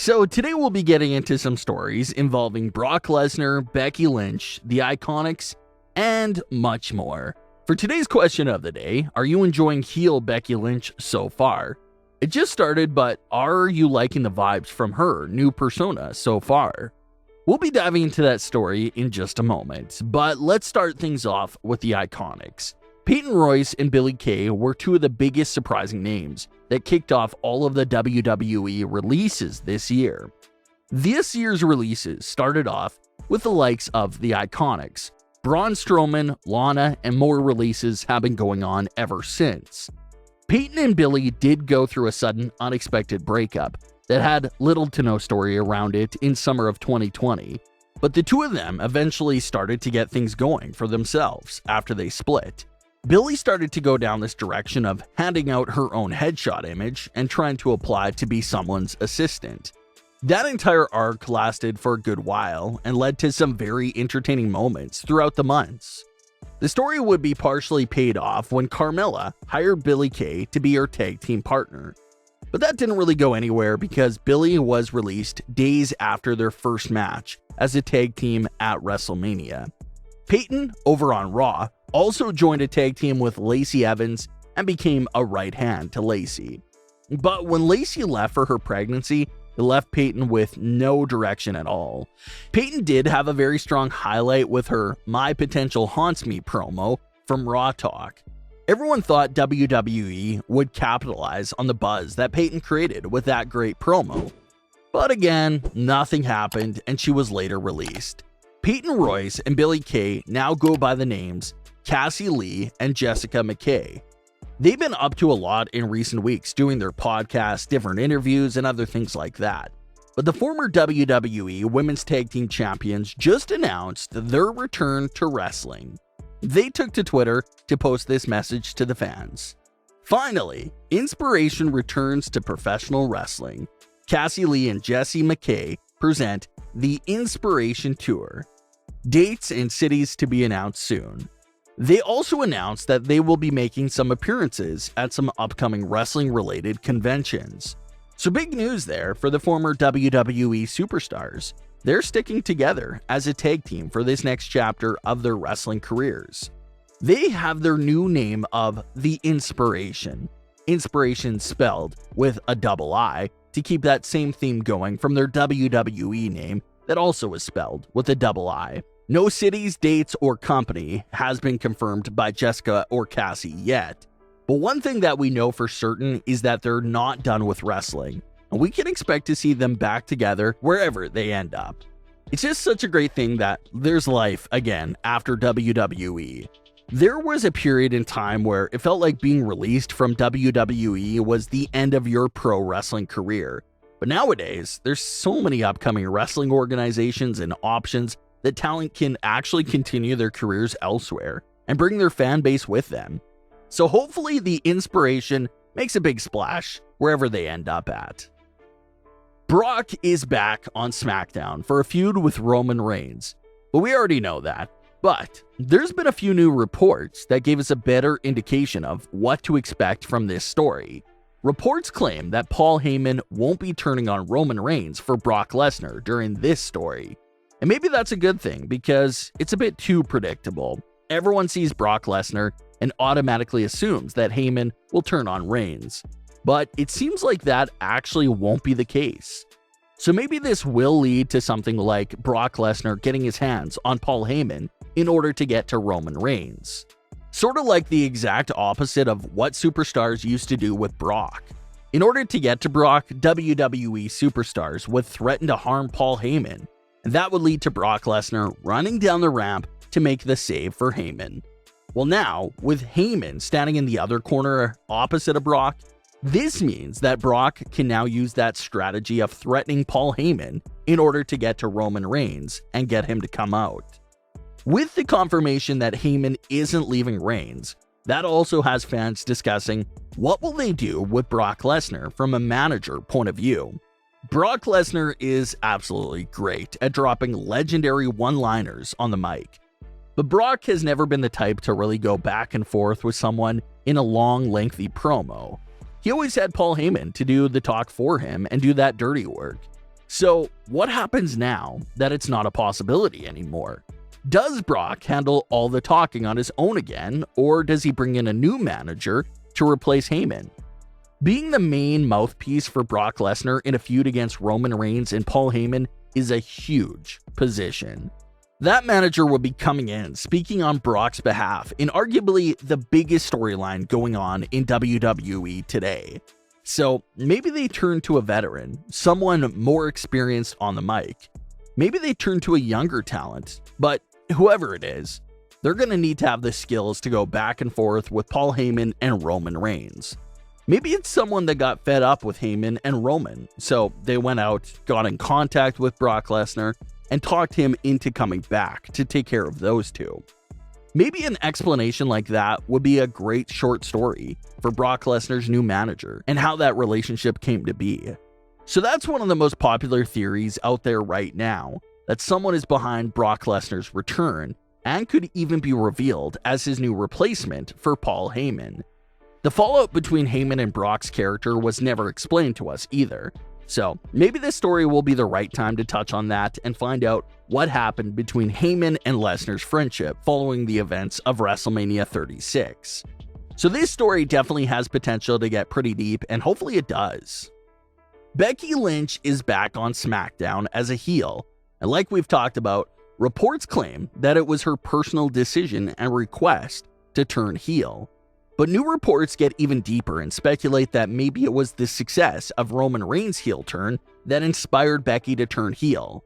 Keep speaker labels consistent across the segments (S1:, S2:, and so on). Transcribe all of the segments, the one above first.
S1: So today we'll be getting into some stories involving Brock Lesnar, Becky Lynch, the IIconics, and much more. For today's question of the day, are you enjoying heel Becky Lynch so far? It just started, but are you liking the vibes from her new persona so far? We'll be diving into that story in just a moment, but let's start things off with the IIconics. Peyton Royce and Billie Kay were two of the biggest surprising names that kicked off all of the WWE releases this year. This year's releases started off with the likes of the IIconics. Braun Strowman, Lana, and more releases have been going on ever since. Peyton and Billie did go through a sudden, unexpected breakup that had little to no story around it in summer of 2020, but the two of them eventually started to get things going for themselves after they split. Billie started to go down this direction of handing out her own headshot image and trying to apply to be someone's assistant. That entire arc lasted for a good while and led to some very entertaining moments throughout the months. The story would be partially paid off when Carmella hired Billie Kay to be her tag team partner. But that didn't really go anywhere because Billie was released days after their first match as a tag team at WrestleMania. Peyton, over on Raw, also joined a tag team with Lacey Evans and became a right hand to Lacey. But when Lacey left for her pregnancy, it left Peyton with no direction at all. Peyton did have a very strong highlight with her My Potential Haunts Me promo from Raw Talk. Everyone thought WWE would capitalize on the buzz that Peyton created with that great promo. But again, nothing happened and she was later released. Peyton Royce and Billie Kay now go by the names Cassie Lee and Jessica McKay. They've been up to a lot in recent weeks, doing their podcasts, different interviews, and other things like that. But the former WWE Women's Tag Team Champions just announced their return to wrestling. They took to Twitter to post this message to the fans. Finally, inspiration returns to professional wrestling. Cassie Lee and Jessie McKay present the Inspiration Tour. Dates and cities to be announced soon. They also announced that they will be making some appearances at some upcoming wrestling-related conventions. So big news there for the former WWE superstars. They're sticking together as a tag team for this next chapter of their wrestling careers. They have their new name of The Inspiration. Inspiration spelled with a double I to keep that same theme going from their WWE name that also is spelled with a double I. No cities, dates, or company has been confirmed by Jessica or Cassie yet. But one thing that we know for certain is that they're not done with wrestling, and we can expect to see them back together wherever they end up. It's just such a great thing that there's life again after WWE. There was a period in time where it felt like being released from WWE was the end of your pro wrestling career. But nowadays, there's so many upcoming wrestling organizations and options that talent can actually continue their careers elsewhere and bring their fan base with them. So hopefully the Inspiration makes a big splash wherever they end up at. Brock is back on SmackDown for a feud with Roman Reigns, but we already know that. But there's been a few new reports that gave us a better indication of what to expect from this story. Reports claim that Paul Heyman won't be turning on Roman Reigns for Brock Lesnar during this story. And maybe that's a good thing because it's a bit too predictable. Everyone sees Brock Lesnar and automatically assumes that Heyman will turn on Reigns. But it seems like that actually won't be the case. So maybe this will lead to something like Brock Lesnar getting his hands on Paul Heyman in order to get to Roman Reigns. Sort of like the exact opposite of what superstars used to do with Brock. In order to get to Brock, WWE superstars would threaten to harm Paul Heyman, and that would lead to Brock Lesnar running down the ramp to make the save for Heyman. Well now, with Heyman standing in the other corner opposite of Brock, this means that Brock can now use that strategy of threatening Paul Heyman in order to get to Roman Reigns and get him to come out. With the confirmation that Heyman isn't leaving Reigns, that also has fans discussing what will they do with Brock Lesnar from a manager point of view. Brock Lesnar is absolutely great at dropping legendary one-liners on the mic. But Brock has never been the type to really go back and forth with someone in a long, lengthy promo. He always had Paul Heyman to do the talk for him and do that dirty work. So what happens now that it's not a possibility anymore? Does Brock handle all the talking on his own again, or does he bring in a new manager to replace Heyman? Being the main mouthpiece for Brock Lesnar in a feud against Roman Reigns and Paul Heyman is a huge position. That manager will be coming in, speaking on Brock's behalf in arguably the biggest storyline going on in WWE today. So maybe they turn to a veteran, someone more experienced on the mic. Maybe they turn to a younger talent, but whoever it is, they're going to need to have the skills to go back and forth with Paul Heyman and Roman Reigns. Maybe it's someone that got fed up with Heyman and Roman, so they went out, got in contact with Brock Lesnar, and talked him into coming back to take care of those two. Maybe an explanation like that would be a great short story for Brock Lesnar's new manager and how that relationship came to be. So that's one of the most popular theories out there right now, that someone is behind Brock Lesnar's return and could even be revealed as his new replacement for Paul Heyman. The fallout between Heyman and Brock's character was never explained to us either, so maybe this story will be the right time to touch on that and find out what happened between Heyman and Lesnar's friendship following the events of WrestleMania 36. So this story definitely has potential to get pretty deep, and hopefully it does. Becky Lynch is back on SmackDown as a heel, and like we've talked about, reports claim that it was her personal decision and request to turn heel. But new reports get even deeper and speculate that maybe it was the success of Roman Reigns' heel turn that inspired Becky to turn heel.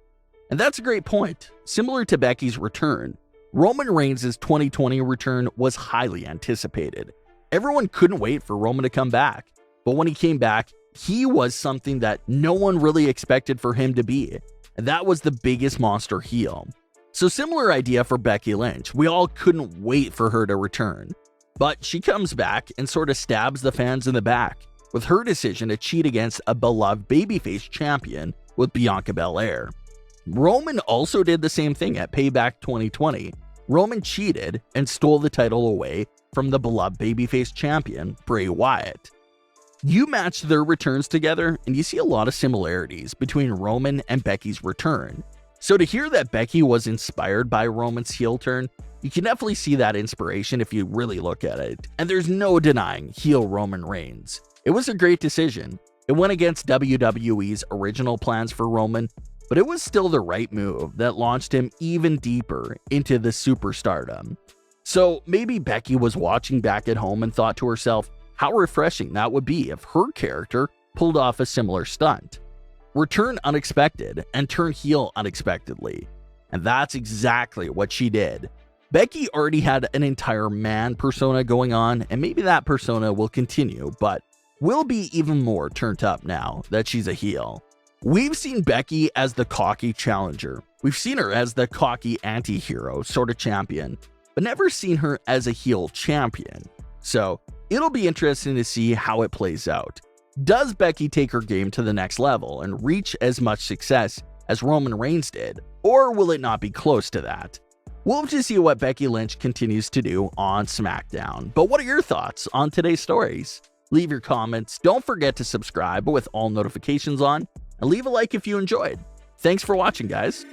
S1: And that's a great point. Similar to Becky's return, Roman Reigns' 2020 return was highly anticipated. Everyone couldn't wait for Roman to come back, but when he came back, he was something that no one really expected for him to be, and that was the biggest monster heel. So similar idea for Becky Lynch. We all couldn't wait for her to return. But she comes back and sort of stabs the fans in the back with her decision to cheat against a beloved babyface champion with Bianca Belair. Roman also did the same thing at Payback 2020. Roman cheated and stole the title away from the beloved babyface champion Bray Wyatt. You match their returns together and you see a lot of similarities between Roman and Becky's return. So to hear that Becky was inspired by Roman's heel turn, you can definitely see that inspiration if you really look at it. And there's no denying heel Roman Reigns. It was a great decision. It went against WWE's original plans for Roman, but it was still the right move that launched him even deeper into the superstardom. So maybe Becky was watching back at home and thought to herself how refreshing that would be if her character pulled off a similar stunt. Return unexpected and turn heel unexpectedly. And that's exactly what she did. Becky already had an entire man persona going on, and maybe that persona will continue, but will be even more turned up now that she's a heel. We've seen Becky as the cocky challenger. We've seen her as the cocky anti-hero sort of champion, but never seen her as a heel champion. So it'll be interesting to see how it plays out. Does Becky take her game to the next level and reach as much success as Roman Reigns did, or will it not be close to that? We'll have to see what Becky Lynch continues to do on SmackDown. But what are your thoughts on today's stories? Leave your comments, don't forget to subscribe with all notifications on, and leave a like if you enjoyed. Thanks for watching, guys.